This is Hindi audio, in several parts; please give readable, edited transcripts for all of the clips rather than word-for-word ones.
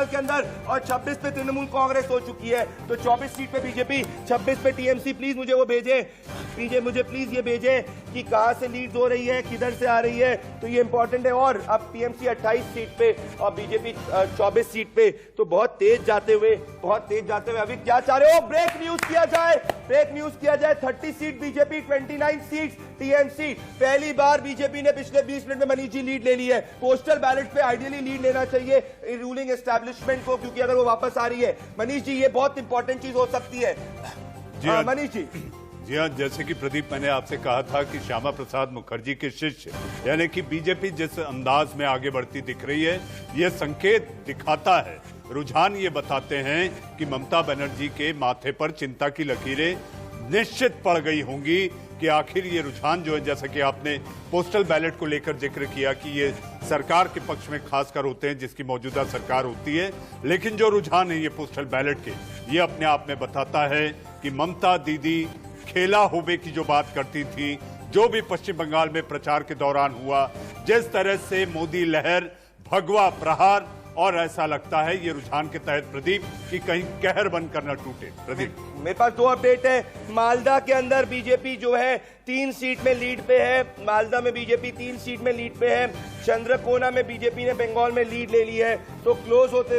के अंदर और 26 पे तृणमूल कांग्रेस हो चुकी है। तो 24 सीट पे बीजेपी, 26 पे टीएमसी। प्लीज मुझे वो भेजे, मुझे प्लीज ये भेजे कि कहां से लीड हो रही है, किधर से आ रही है, तो ये इंपॉर्टेंट है। और अब टीएमसी 28 सीट पे और बीजेपी 24 सीट पे, तो बहुत तेज जाते हुए अभी क्या चाह रहे हो? ब्रेक न्यूज किया जाए 30 सीट बीजेपी, 29 सीट टीएमसी। पहली बार बीजेपी ने पिछले 20 मिनट में मनीष जी लीड ले ली है। पोस्टल बैलेट पे आइडियली लीड लेना चाहिए रूलिंग एस्टैब्लिशमेंट को, क्योंकि अगर वो वापस आ रही है मनीष जी, ये बहुत इंपॉर्टेंट चीज हो सकती है। मनीष जी। जी हाँ, जैसे कि प्रदीप, मैंने आपसे कहा था कि श्यामा प्रसाद मुखर्जी के शिष्य यानी कि बीजेपी जिस अंदाज में आगे बढ़ती दिख रही है, ये संकेत दिखाता है, रुझान ये बताते हैं कि ममता बनर्जी के माथे पर चिंता की लकीरें निश्चित पड़ गई होंगी कि आखिर ये रुझान जो है, जैसा कि आपने पोस्टल बैलेट को लेकर जिक्र किया कि ये सरकार के पक्ष में खासकर होते हैं जिसकी मौजूदा सरकार होती है, लेकिन जो रुझान है ये पोस्टल बैलेट के, ये अपने आप में बताता है कि ममता दीदी खेला होबे की जो बात करती थी, जो भी पश्चिम बंगाल में प्रचार के दौरान हुआ, जिस तरह से मोदी लहर, भगवा प्रहार, और ऐसा लगता है ये रुझान के तहत प्रदीप कि कहीं कहर बनकर न टूटे। प्रदीप, मेरे पास 2 अपडेट है। मालदा के अंदर बीजेपी जो है 3 सीट में लीड पे है। मालदा में बीजेपी 3 सीट में लीड पे है। चंद्रकोना में बीजेपी ने बंगाल में लीड ले ली है। तो क्लोज होते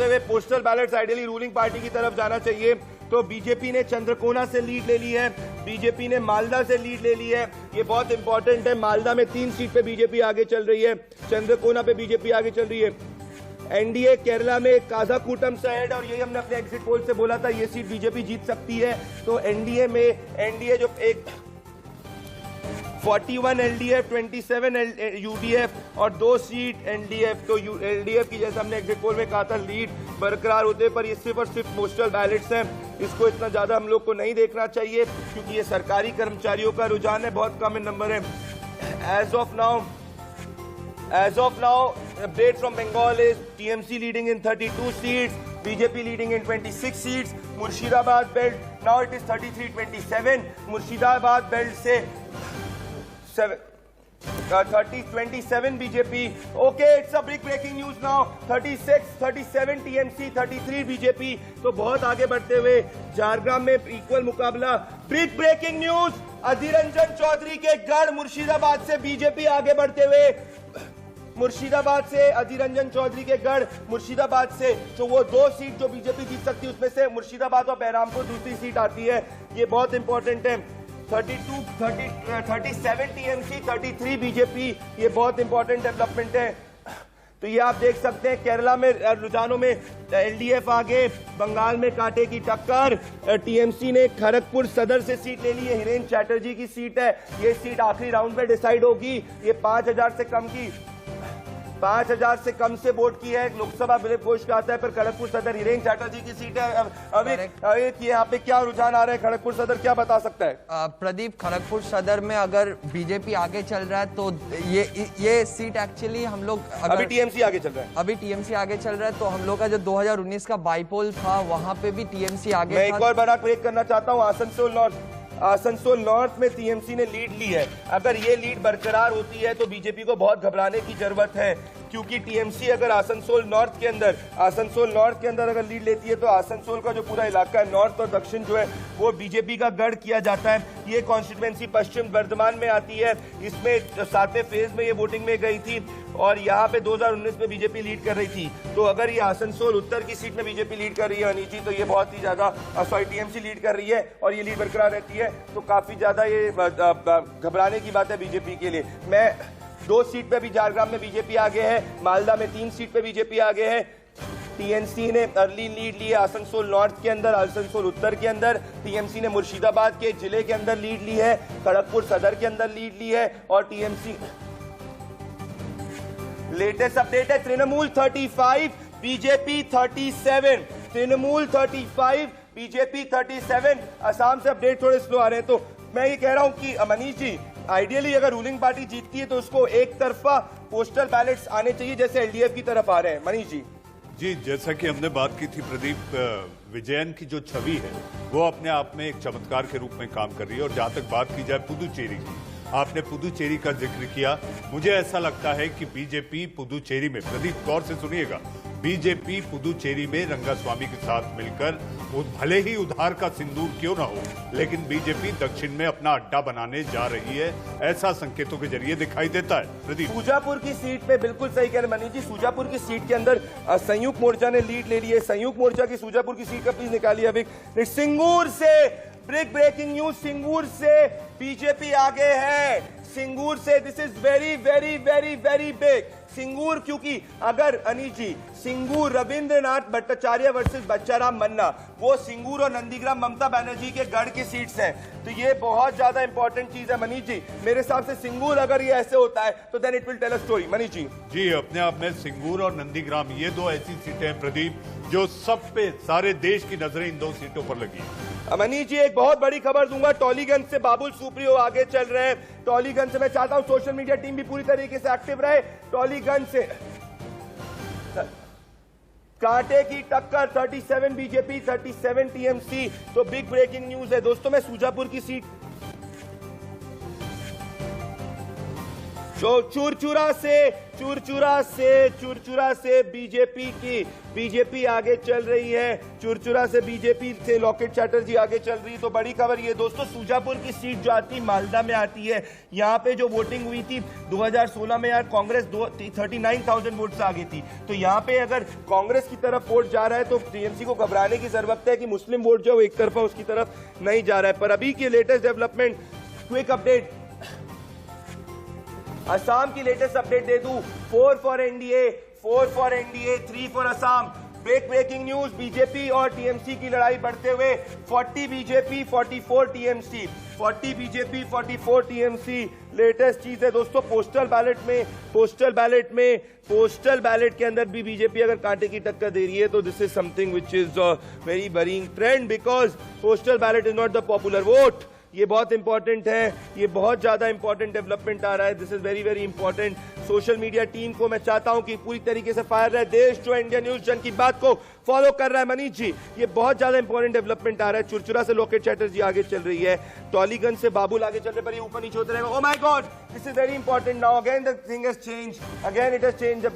हुए postal ballets ideally ruling party की तरफ जाना चाहिए। तो बीजेपी ने चंद्रकोना से लीड ले ली है, बीजेपी ने मालदा से लीड ले ली है। ये बहुत इंपॉर्टेंट है। मालदा में 3 सीट पे बीजेपी आगे चल रही है, चंद्रकोना पे बीजेपी आगे चल रही है। एनडीए केरला में काजाकूटम साइड, और यही हमने अपने एग्जिट पोल से बोला था, ये सीट बीजेपी जीत सकती है। तो एनडीए जो एक 41 एलडीएफ, 27 यूडीएफ और 2 सीट एनडीएफ। तो एलडीएफ की, जैसे हमने एग्जिट पोल में कहा था, लीड बरकरार होते, पर ये सिर्फ और सिर्फ पोस्टल बैलेट्स हैं। इसको इतना ज्यादा हम लोग को नहीं देखना चाहिए, क्योंकि ये सरकारी कर्मचारियों का रुझान है, बहुत कम नंबर है। As of now, update from Bengal is TMC leading in 32 seats, BJP leading in 26 seats, Murshidabad belt, now it is 33-27, Murshidabad belt से 27 BJP. Okay, it's a big breaking news now. 37 TMC, 33 BJP. तो बहुत आगे बढ़ते हुए झारग्राम में इक्वल मुकाबला। Big breaking news, Adhir Ranjan Chaudhary के गढ़ मुर्शिदाबाद से बीजेपी आगे बढ़ते हुए, मुर्शिदाबाद से अधीर रंजन चौधरी के गढ़ मुर्शिदाबाद से, तो वो 2 सीट जो बीजेपी जीत सकती है उसमें से मुर्शिदाबाद और बहरामपुर दूसरी सीट आती है। ये बहुत इंपॉर्टेंट है। 37 टीएमसी, 33 बीजेपी, ये बहुत इंपॉर्टेंट डेवलपमेंट है। तो ये आप देख सकते हैं केरला में रुझानों में एलडीएफ आगे, बंगाल में कांटे की टक्कर। टीएमसी ने खड़गपुर सदर से सीट ले ली है, हिरेन चैटर्जी की सीट है। ये सीट आखिरी राउंड में डिसाइड होगी। ये 5000 से कम से वोट की है। लोकसभा विलिप घोष का आता है, पर खड़गपुर सदर हिरेन चैटर्जी की सीट है। अभी यहाँ पे क्या रुझान आ रहा है खड़गपुर सदर, क्या बता सकता है? प्रदीप, खड़गपुर सदर में अगर बीजेपी आगे चल रहा है तो ये सीट एक्चुअली हम लोग अभी टीएमसी आगे चल रहा है। अभी टीएमसी आगे चल रहा है, तो हम लोग का जो 2019 का बाईपोल था वहां पे भी टीएमसी आगे। मैं एक और बड़ा ब्रेक करना चाहता हूँ। आसनसोल नॉर्थ में टीएमसी ने लीड ली है। अगर ये लीड बरकरार होती है तो बीजेपी को बहुत घबराने की जरूरत है, क्योंकि टीएमसी अगर आसनसोल नॉर्थ के अंदर अगर लीड लेती है तो आसनसोल का जो पूरा इलाका है, नॉर्थ और दक्षिण जो है, वो बीजेपी का गढ़ किया जाता है। ये कॉन्स्टिट्यूएंसी पश्चिम वर्धमान में आती है। इसमें 7वें फेज में ये वोटिंग में गई थी और यहाँ पे 2019 में बीजेपी लीड कर रही थी। तो अगर ये आसनसोल उत्तर की सीट में बीजेपी लीड कर रही है अनीची, तो ये बहुत ही ज्यादा टीएमसी लीड कर रही है और ये लीड बरकरार रहती है, तो काफी ज्यादा ये घबराने की बात है बीजेपी के लिए। मैं 2 सीट पे भी झारग्राम में बीजेपी आगे है, मालदा में 3 सीट पे बीजेपी आगे है। टीएमसी ने अर्ली लीड ली है आसनसोल नॉर्थ के अंदर, आसनसोल उत्तर के अंदर। टीएमसी ने मुर्शिदाबाद के जिले के अंदर लीड ली है, खड़गपुर सदर के अंदर लीड ली है। और टीएमसी लेटेस्ट अपडेट है, तृणमूल 35, बीजेपी 37। तृणमूल 35, बीजेपी 37। असम से अपडेट थोड़े स्लो आ रहे हैं। तो मैं ये कह रहा हूं कि मनीष जी, आइडियली अगर रूलिंग पार्टी जीतती है तो उसको एक तरफा पोस्टल बैलेट्स आने चाहिए, जैसे एलडीएफ की तरफ आ रहे हैं। मनीष जी, जैसा कि हमने बात की थी प्रदीप, विजयन की जो छवि है वो अपने आप में एक चमत्कार के रूप में काम कर रही है। और जहां तक बात की जाए पुदुचेरी की, आपने पुदुचेरी का जिक्र किया, मुझे ऐसा लगता है कि बीजेपी पुदुचेरी में, प्रदीप गौर से सुनिएगा, बीजेपी पुदुचेरी में रंगास्वामी के साथ मिलकर भले ही उधार का सिंदूर क्यों ना हो, लेकिन बीजेपी दक्षिण में अपना अड्डा बनाने जा रही है, ऐसा संकेतों के जरिए दिखाई देता है। प्रदीप, सूजापुर की सीट पे बिल्कुल सही कह रहे मनीष जी, सूजापुर की सीट के अंदर संयुक्त मोर्चा ने लीड ले ली है। संयुक्त मोर्चा की सूजापुर की सीट का प्लीज निकालिए अभी। सिंगूर से बिग ब्रेकिंग न्यूज, सिंगूर से बीजेपी आगे है। सिंगूर से this is very very very very big. Singur, क्योंकि अगर अनीश जी सिंगूर रविंद्रनाथ भट्टाचार्य वर्सेस बच्चाराम मन्ना, वो सिंगूर और नंदीग्राम ममता बनर्जी के गढ़ की सीट्स हैं, तो ये बहुत ज्यादा इंपॉर्टेंट चीज है मनीष जी। मेरे हिसाब से सिंगूर अगर ये ऐसे होता है तो then it will tell a story. Manish ji ji, अपने आप में सिंगूर और नंदीग्राम ये दो ऐसी सीटें हैं प्रदीप, जो सब पे सारे देश की नजरें इन दो सीटों पर लगी है। मनीष जी एक बहुत बड़ी खबर दूंगा, टॉलीगंज से बाबुल सुप्रियो आगे चल रहे हैं। टॉलीगंज से मैं चाहता हूं सोशल मीडिया टीम भी पूरी तरीके से एक्टिव रहे। टॉलीगंज से कांटे की टक्कर, 37 बीजेपी 37 टीएमसी, तो बिग ब्रेकिंग न्यूज है दोस्तों। मैं सूजापुर की सीट चुरचुरा से बीजेपी आगे चल रही है। चुरचुरा से बीजेपी से लॉकेट चैटर्जी आगे चल रही है। तो बड़ी खबर ये दोस्तों, सूजापुर की सीट जो आती मालदा में आती है, यहाँ पे जो वोटिंग हुई थी 2016 में यार कांग्रेस 39,000 वोट से आगे थी। तो यहाँ पे अगर कांग्रेस की तरफ वोट जा रहा है तो टीएमसी को घबराने की जरूरत है कि मुस्लिम वोट जो एक तरफा उसकी तरफ नहीं जा रहा है। पर अभी की latest development, quick update, Assam की लेटेस्ट अपडेट दे दूं। 4 for NDA, 3 for Assam. Big breaking news, BJP और टीएमसी की लड़ाई बढ़ते हुए 40 BJP 44 TMC, 40 BJP 44 TMC. Latest चीज है दोस्तों, पोस्टल बैलेट के अंदर भी बीजेपी अगर कांटे की टक्कर दे रही है तो this is something which is very worrying trend, because postal ballot is not the popular vote. ये बहुत इंपॉर्टेंट है, ये बहुत ज्यादा इंपॉर्टेंट डेवलपमेंट आ रहा है। This is very very important. Social media team को मैं चाहता हूं कि पूरी तरीके से फायर रहे। देश जो इंडिया न्यूज जन की बात को फॉलो कर रहा है मनीष जी, ये बहुत ज्यादा इंपॉर्टेंट डेवलपमेंट आ रहा है। चुरचुरा से लोकेट चैटर्जी आगे चल रही है, टॉलीगंज से बाबुल आगे चल रहे, पर ये ऊपर नीचे होते रहेगा। Oh my God, this is very important now. Again the thing has change, again it has change. The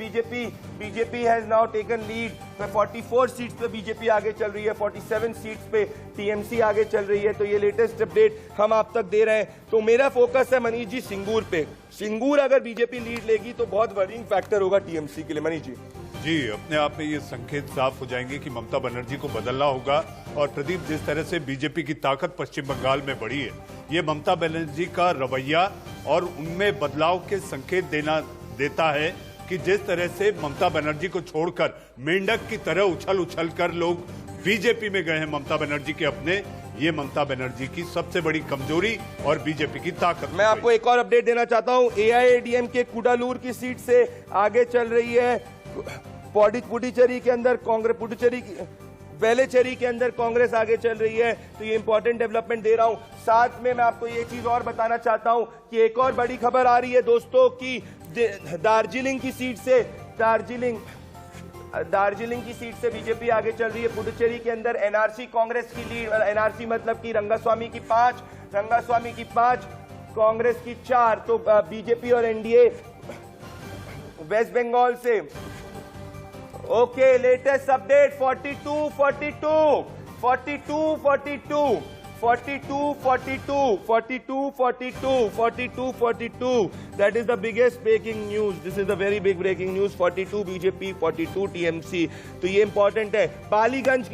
BJP has now taken lead. 44 seats पे बीजेपी आगे चल रही है, 47 सीट्स पे टीएमसी आगे चल रही है। तो ये लेटेस्ट अपडेट हम आप तक दे रहे हैं। तो मेरा फोकस है मनीष जी सिंगूर पे। सिंगूर अगर बीजेपी लीड लेगी तो बहुत वरीइंग फैक्टर होगा टीएमसी के लिए मनीष जी। जी, अपने आप में ये संकेत साफ हो जाएंगे कि ममता बनर्जी को बदलना होगा। और प्रदीप, जिस तरह से बीजेपी की ताकत पश्चिम बंगाल में बढ़ी है, ये ममता बनर्जी का रवैया और उनमें बदलाव के संकेत देता है कि जिस तरह से ममता बनर्जी को छोड़कर मेंढक की तरह उछल कर लोग बीजेपी में गए हैं ममता बनर्जी के अपने, ये ममता बनर्जी की सबसे बड़ी कमजोरी और बीजेपी की ताकत। मैं आपको एक और अपडेट देना चाहता हूं। एआईएडीएम के कुडालूर की सीट से आगे चल रही है। पुडुचेरी के अंदर वेलेचेरी के अंदर कांग्रेस आगे चल रही है। तो ये इंपॉर्टेंट डेवलपमेंट दे रहा हूं। साथ में मैं आपको ये चीज और बताना चाहता हूं कि एक और बड़ी खबर आ रही है दोस्तों की दार्जिलिंग की सीट से बीजेपी आगे चल रही है। पुडुचेरी के अंदर एनआरसी कांग्रेस की लीड, एनआरसी मतलब कि रंगास्वामी की 5, कांग्रेस की 4। तो बीजेपी और एनडीए वेस्ट बंगाल से। Okay, latest update 42-42 That is the biggest breaking news. This is the very big breaking news. 42 BJP 42 TMC. तो ये इंपॉर्टेंट है। बालीगंज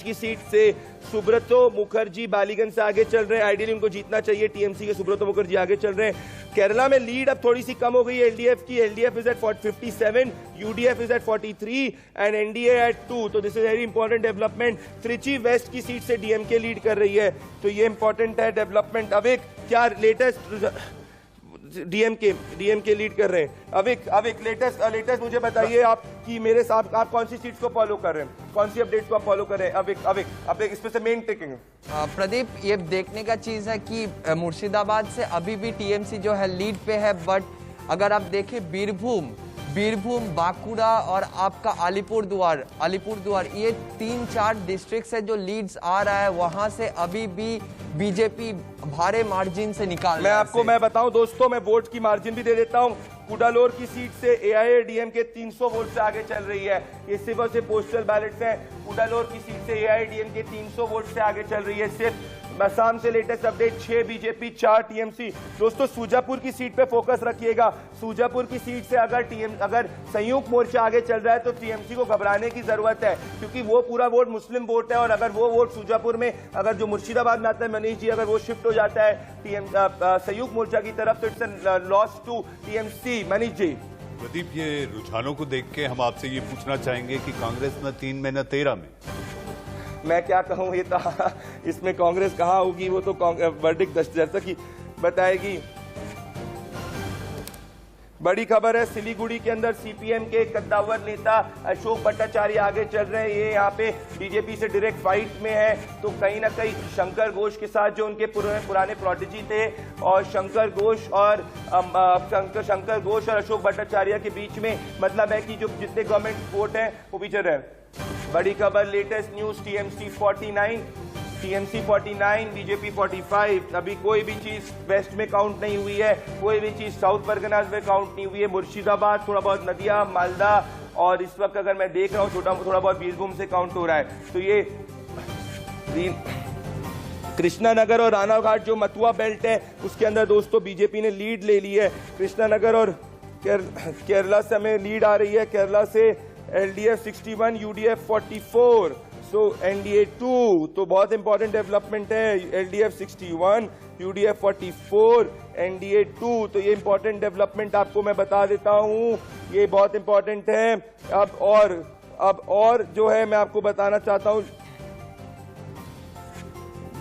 की सीट से सुब्रतो मुखर्जी बालीगंज से आगे चल रहे हैं। आइडियली उनको जीतना चाहिए, टीएमसी के सुब्रतो मुखर्जी आगे चल रहे हैं। केरला में लीड अब थोड़ी सी कम हो गई है एलडीएफ की। LDF is at 57, UDF is at 43 and NDA at 2। तो this is very important development. Trichy west की सीट से डीएमके लीड कर रही है। तो ये इंपॉर्टेंट है डेवलपमेंट। अब एक क्या लेटेस्ट डीएमके लीड कर रहे हैं। अब एक लेटेस्ट मुझे बताइए आप कि मेरे साथ आप कौन सी सीट्स को फॉलो कर रहे हैं, कौन सी अपडेट्स को आप फॉलो कर रहे हैं। अब एक इसमें से मेन टेकिंग। प्रदीप, ये देखने का चीज है कि मुर्शिदाबाद से अभी भी टीएमसी जो है लीड पे है, बट अगर आप देखें बीरभूम, बांकुड़ा और आपका अलीपुरद्वार, ये 3-4 डिस्ट्रिक्ट से जो लीड्स आ रहा है, वहां से अभी भी बीजेपी भारे मार्जिन से निकाल। मैं बताऊं दोस्तों, मैं वोट की मार्जिन भी दे देता हूं। कुडालोर की सीट से एआईएडीएम के 300 वोट से आगे चल रही है। ये सिर्फ और सिर्फ पोस्टल बैलेट्स हैं। कुडालोर की सीट से एआईएडीएम के 300 वोट से आगे चल रही है। सिर्फ असम से लेटेस्ट अपडेट 6 बीजेपी 4 टीएमसी। दोस्तों सूजापुर की सीट पे फोकस रखिएगा। सूजापुर की सीट से अगर संयुक्त मोर्चा आगे चल रहा है तो टीएमसी को घबराने की जरूरत है, क्योंकि वो पूरा वोट मुस्लिम वोट है। और अगर वो वोट सूजापुर में, अगर जो मुर्शिदाबाद में आता है मनीष जी, अगर वो शिफ्ट हो जाता है संयुक्त मोर्चा की तरफ, तो it's loss to TMC. Manish ji. Pradeep, ये रुझानों को देख के हम आपसे ये पूछना चाहेंगे कि कांग्रेस न 3 में न 13 में, मैं क्या कहूं, ये तो इसमें कांग्रेस कहाँ होगी, वो तो वर्डिक्ट जैसा कि बताएगी। बड़ी खबर है, सिलीगुड़ी के अंदर सीपीएम के कद्दावर नेता अशोक भट्टाचार्य आगे चल रहे हैं। ये यहाँ पे बीजेपी से डायरेक्ट फाइट में है, तो कहीं ना कहीं शंकर घोष के साथ जो उनके पुराने प्रोटेजी थे, और शंकर घोष और अशोक भट्टाचार्य के बीच में मतलब है कि जो जितने गवर्नमेंट वोट हैं वो पीछे रहे। बड़ी खबर, लेटेस्ट न्यूज, टीएमसी 49, बीजेपी 45। अभी कोई भी चीज वेस्ट में काउंट नहीं हुई है, कोई भी चीज साउथ परगनाज में काउंट नहीं हुई है। मुर्शिदाबाद, थोड़ा बहुत नदिया, मालदा, और इस वक्त अगर मैं देख रहा हूँ थोड़ा बहुत बीरभूम से काउंट हो रहा है। तो ये कृष्णानगर और रानाघाट जो मथुआ बेल्ट है उसके अंदर दोस्तों बीजेपी ने लीड ले ली है। कृष्णानगर और केरला से हमें लीड आ रही है। केरला से एलडीएफ 61, यूडीएफ 44, सो एनडीए 2, तो बहुत इंपॉर्टेंट डेवलपमेंट है। एलडीएफ 61, यूडीएफ 44, एनडीए 2, तो ये इंपॉर्टेंट डेवलपमेंट आपको मैं बता देता हूं, ये बहुत इंपॉर्टेंट है। अब और जो है मैं आपको बताना चाहता हूं,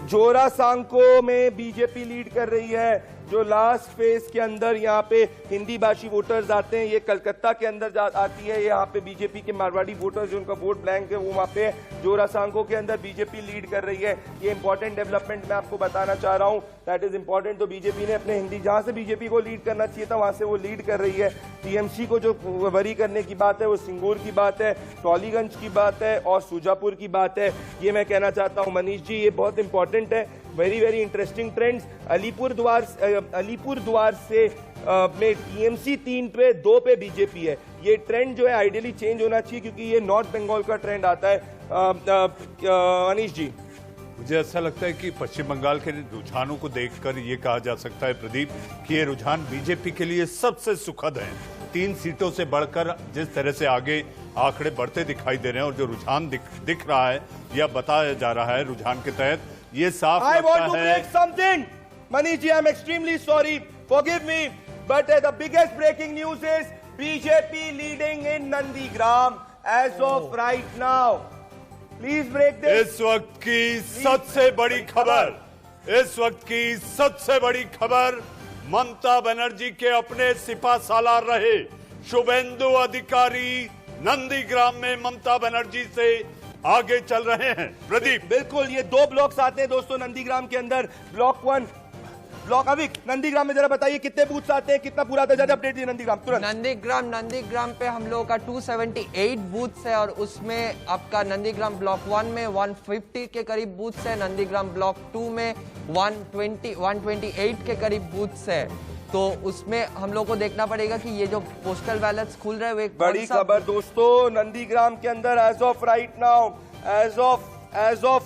जोरासांको में बीजेपी लीड कर रही है। जो लास्ट फेज के अंदर यहाँ पे हिंदी भाषी वोटर्स आते हैं, ये कलकत्ता के अंदर आती है। यहाँ पे बीजेपी के मारवाड़ी वोटर्स जो उनका वोट ब्लैंक है वो वहाँ पे जोरासांको के अंदर बीजेपी लीड कर रही है। ये इंपॉर्टेंट डेवलपमेंट मैं आपको बताना चाह रहा हूँ, दैट इज इंपॉर्टेंट। तो बीजेपी ने अपने हिंदी, जहाँ से बीजेपी को लीड करना चाहिए था वहां से वो लीड कर रही है। टीएमसी को जो वरी करने की बात है वो सिंगूर की बात है, टॉलीगंज की बात है और सूजापुर की बात है। ये मैं कहना चाहता हूँ मनीष जी, ये बहुत इंपॉर्टेंट है। Very very interesting trends. Alipur द्वार से में टीएमसी 3 पे 2 पे बीजेपी है। ये ट्रेंड जो है आइडियली चेंज होना चाहिए, क्योंकि ये नॉर्थ बंगाल का ट्रेंड आता है। अनीश जी, मुझे ऐसा लगता है कि पश्चिम बंगाल के रुझानों को देखकर ये कहा जा सकता है प्रदीप कि ये रुझान बीजेपी के लिए सबसे सुखद है। 3 सीटों से बढ़कर जिस तरह से आगे आंकड़े बढ़ते दिखाई दे रहे हैं और जो रुझान दिख रहा है या बताया जा रहा है रुझान के तहत, ये साफ I लगता want to है। break something. Manish ji, I'm extremely sorry. Forgive me. But the biggest breaking news is BJP leading in Nandigram as of right now. Please break this. इस वक्त की सबसे बड़ी खबर, ममता बनर्जी के अपने सिपा सालार रहे शुभेंदु अधिकारी नंदीग्राम में ममता बनर्जी से आगे चल रहे हैं। प्रदीप, बिल्कुल, ये 2 ब्लॉक्स आते हैं दोस्तों नंदीग्राम के अंदर। ब्लॉक 1, ब्लॉक अभी नंदीग्राम में जरा बताइए कितने बूथ्स आते हैं, कितना पूरा था, अपडेट दिए नंदीग्राम तुरंत। नंदीग्राम पे हम लोगों का 278 बूथ्स है और उसमें आपका नंदीग्राम ब्लॉक 1 में 150 के करीब बूथ्स है, नंदीग्राम ब्लॉक 2 में 128 के करीब बूथ्स है। तो उसमें हम लोग को देखना पड़ेगा कि ये जो पोस्टल बैलेट्स खुल रहे हैं, बड़ी खबर दोस्तों नंदीग्राम के अंदर as of right now, as of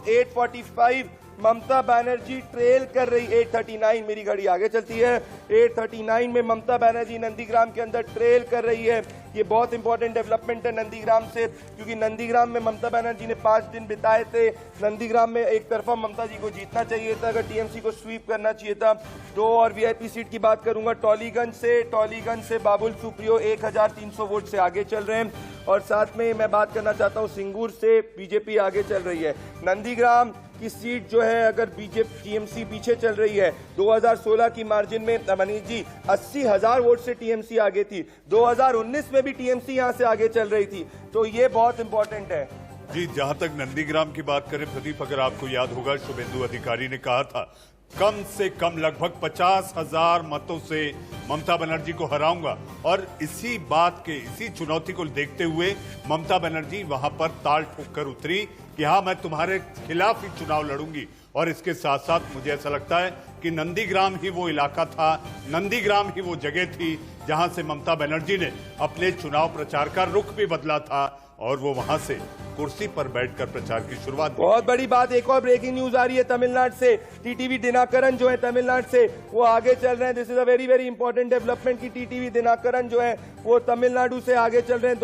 8:45 Mamata Banerjee trail कर रही। 8:39 मेरी घड़ी आगे चलती है। 8:39 में ममता बनर्जी नंदीग्राम के अंदर ट्रेल कर रही है। ये बहुत इंपॉर्टेंट डेवलपमेंट है नंदीग्राम से, क्योंकि नंदीग्राम में ममता बनर्जी ने 5 दिन बिताए थे। नंदीग्राम में एक तरफा ममता जी को जीतना चाहिए था, अगर टीएमसी को स्वीप करना चाहिए था। 2 और वीआईपी सीट की बात करूंगा, टॉलीगंज से बाबुल सुप्रियो 1300 वोट से आगे चल रहे हैं। और साथ में मैं बात करना चाहता हूं सिंगूर से बीजेपी आगे चल रही है। नंदीग्राम की सीट जो है अगर बीजेपी टीएमसी पीछे चल रही है, 2016 की मार्जिन में मनीष जी 80,000 वोट से टीएमसी आगे थी। 2019 में भी टीएमसी यहां से आगे चल रही थी, तो ये बहुत इंपॉर्टेंट है। जी, जहां तक नंदीग्राम की बात करें प्रदीप, अगर आपको याद होगा शुभेंदु अधिकारी ने कहा था कम से कम लगभग 50,000 मतों से ममता बनर्जी को हराऊंगा, और इसी चुनौती को देखते हुए ममता बनर्जी वहां पर ताल ठोक कर उतरी कि हाँ मैं तुम्हारे खिलाफ ही चुनाव लड़ूंगी। और इसके साथ साथ मुझे ऐसा लगता है कि नंदीग्राम ही वो इलाका था, नंदीग्राम ही वो जगह थी जहां से ममता बनर्जी ने अपने चुनाव प्रचार का रुख भी बदला था और वो वहां से कुर्सी पर बैठकर प्रचार की शुरुआत। बहुत बड़ी बात, एक और ब्रेकिंग न्यूज आ रही है तमिलनाडु से। टीटीवी दिनाकरन जो है तमिलनाडु से, वो आगे चल रहे हैं। This is a very very important development की टीटीवी दिनाकरन जो है वो तमिलनाडु से आगे चल रहे हैं।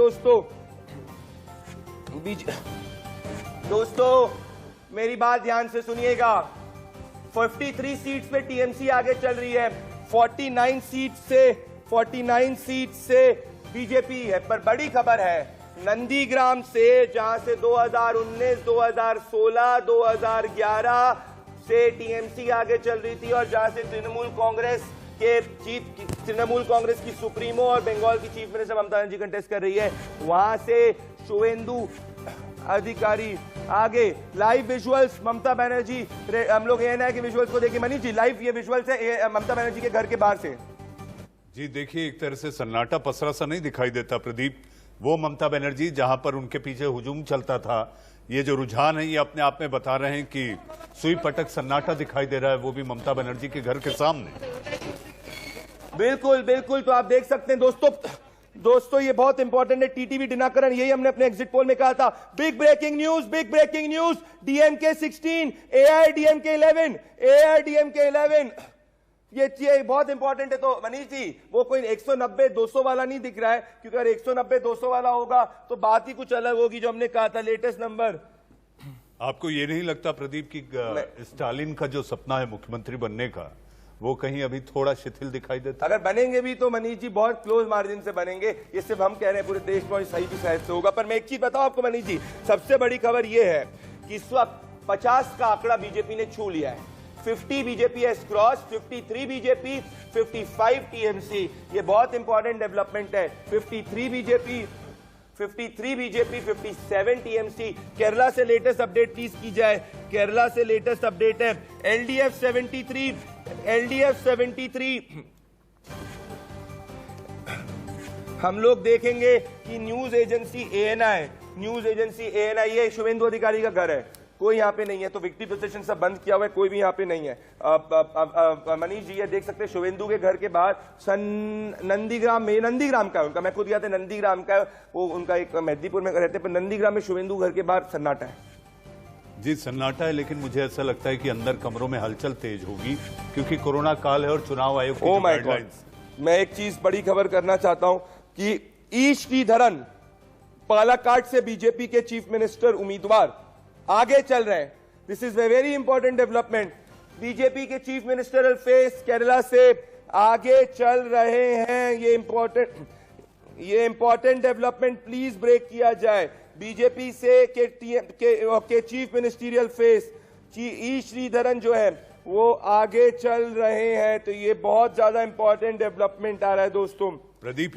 दोस्तों मेरी बात ध्यान से सुनिएगा। 53 सीट्स पे टीएमसी आगे चल रही है, 49 सीट से बीजेपी है। पर बड़ी खबर है नंदीग्राम से, जहां से 2019, 2016, 2011 से टीएमसी आगे चल रही थी और जहां से तृणमूल कांग्रेस की सुप्रीमो और बंगाल की chief minister Mamata Banerjee contest कर रही है, वहां से शुवेंदु अधिकारी आगे। लाइव विजुअल्स ममता बनर्जी, हम लोग एएनआई के विजुअल्स को देखिए। मनीष जी, लाइव ये विजुअल्स है ममता बनर्जी के घर के बाहर से। जी देखिए, एक तरह से सन्नाटा पसरा सा नहीं दिखाई देता प्रदीप। वो ममता बनर्जी जहां पर उनके पीछे हुजूम चलता था, ये जो रुझान है ये अपने आप में बता रहे हैं कि सुई पटक सन्नाटा दिखाई दे रहा है, वो भी ममता बनर्जी के घर के सामने। बिल्कुल बिल्कुल, तो आप देख सकते हैं दोस्तों ये बहुत इंपॉर्टेंट है। टीटीवी दिनाकरन, यही हमने अपने एग्जिट पोल में कहा था। Big breaking news, DMK 16, AIADMK 11। ये बहुत इंपॉर्टेंट है। तो मनीष जी, वो कोई 190-200 वाला नहीं दिख रहा है, क्योंकि अगर 190-200 वाला होगा तो बात ही कुछ अलग होगी, जो हमने कहा था लेटेस्ट नंबर। आपको ये नहीं लगता प्रदीप की स्टालिन का जो सपना है मुख्यमंत्री बनने का, वो कहीं अभी थोड़ा शिथिल दिखाई देता? अगर बनेंगे भी तो मनीष जी बहुत क्लोज मार्जिन से बनेंगे, ये सिर्फ हम कह रहे हैं, पूरे देश में सही भी शायद से होगा। पर मैं एक चीज बताऊं आपको मनीष जी, सबसे बड़ी खबर ये है कि इस वक्त 50 का आंकड़ा बीजेपी ने छू लिया है। 50 BJP has cross, 53 BJP, 55 TMC. ये बहुत इंपॉर्टेंट डेवलपमेंट है। 53 बीजेपी, 57 टीएमसी। केरला से लेटेस्ट अपडेट प्लीज की जाए। केरला से लेटेस्ट अपडेट है एलडीएफ 73। हम लोग देखेंगे कि न्यूज एजेंसी एएनआई, ये शुवेंदु अधिकारी का घर है, कोई यहाँ पे नहीं है। तो विक्ट्री प्रोसेशन सब बंद किया हुआ है, कोई भी यहाँ पे नहीं है। मनीष जी ये देख सकते हैं शुवेंदु के घर के बाहर नंदीग्राम का है उनका, मैं खुद गया था, नंदीग्राम का वो उनका, एक मेहदीपुर में रहते हैं, पर नंदीग्राम में शुवेंदु घर के बाहर सन्नाटा है। जी सन्नाटा है, लेकिन मुझे ऐसा लगता है कि अंदर कमरों में हलचल तेज होगी, क्योंकि कोरोना काल है और चुनाव आयोग की गाइडलाइंस। मैं एक चीज बड़ी खबर करना चाहता हूं कि ई श्रीधरन पालाकाड से बीजेपी के चीफ मिनिस्टर उम्मीदवार आगे चल रहे हैं। This is a very important development. BJP के चीफ मिनिस्टर अल्फेस केरला से आगे चल रहे हैं। ये इंपॉर्टेंट डेवलपमेंट प्लीज ब्रेक किया जाए। बीजेपी से के चीफ मिनिस्टीरियल फेस ई श्रीधरन जो है वो आगे चल रहे हैं। तो ये बहुत ज्यादा इंपॉर्टेंट डेवलपमेंट आ रहा है दोस्तों। प्रदीप,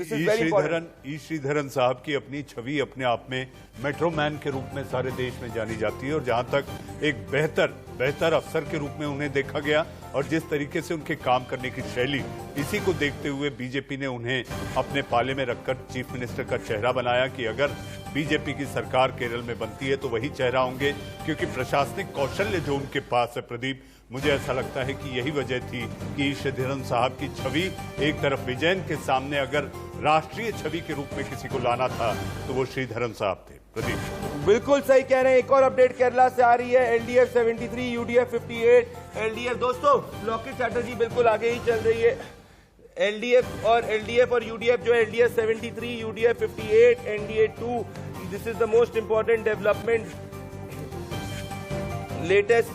ई श्रीधरन साहब की अपनी छवि अपने आप में मेट्रो मैन के रूप में सारे देश में जानी जाती है, और जहां तक एक बेहतर अफसर के रूप में उन्हें देखा गया और जिस तरीके से उनके काम करने की शैली, इसी को देखते हुए बीजेपी ने उन्हें अपने पाले में रखकर चीफ मिनिस्टर का चेहरा बनाया कि अगर बीजेपी की सरकार केरल में बनती है तो वही चेहरा होंगे, क्योंकि प्रशासनिक कौशल्य जो उनके पास है प्रदीप, मुझे ऐसा लगता है कि यही वजह थी कि श्रीधरन साहब की छवि एक तरफ विजयन के सामने अगर राष्ट्रीय छवि के रूप में किसी को लाना था तो वो श्रीधरन साहब थे। प्रदीप बिल्कुल सही कह रहे हैं। एक और अपडेट केरला से आ रही है, एलडीएफ 73, यूडीएफ 58। एलडीएफ दोस्तों, लॉकेट चैटर्जी बिल्कुल आगे ही चल रही है। एलडीएफ और यूडीएफ जो है, LDF 73, UDF 58, NDA 2। This is the most important development. Latest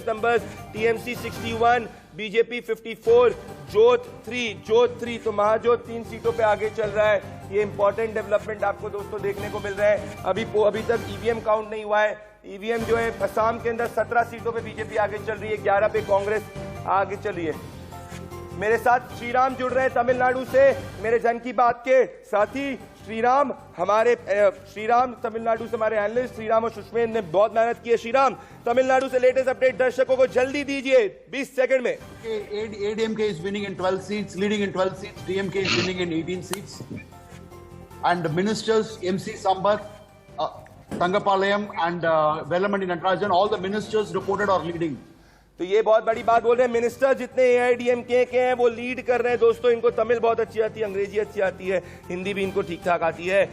numbers, TMC 61, BJP 54, जोत 3, तो महाजोत 3 सीटों पे आगे चल रहा है। ये इंपॉर्टेंट डेवलपमेंट आपको दोस्तों देखने को मिल रहा है। अभी तक ईवीएम काउंट नहीं हुआ है। ईवीएम जो है असम के अंदर 17 सीटों पे बीजेपी आगे चल रही है, 11 पे कांग्रेस आगे चल रही है। मेरे साथ श्रीराम जुड़ रहे हैं तमिलनाडु से, मेरे जन की बात के साथी श्रीराम तमिलनाडु से हमारे एनालिस्ट श्रीराम और सुषमेन ने बहुत मेहनत की है। श्रीराम, तमिलनाडु से लेटेस्ट अपडेट दर्शकों को जल्दी दीजिए 20 सेकंड में। ADMK is winning in 12 seats, leading in 12 seats. DMK is winning in 18 seats. And ministers, MC Sambar, Tangapalayam and Vellamandy Natarajan, all the ministers reported are leading. तो ये बहुत बड़ी बात बोल रहे हैं। मिनिस्टर जितने AIADMK के हैं वो लीड कर रहे हैं। दोस्तों, इनको तमिल बहुत अच्छी आती है, अंग्रेजी अच्छी आती है, हिंदी भी इनको ठीक ठाक आती है।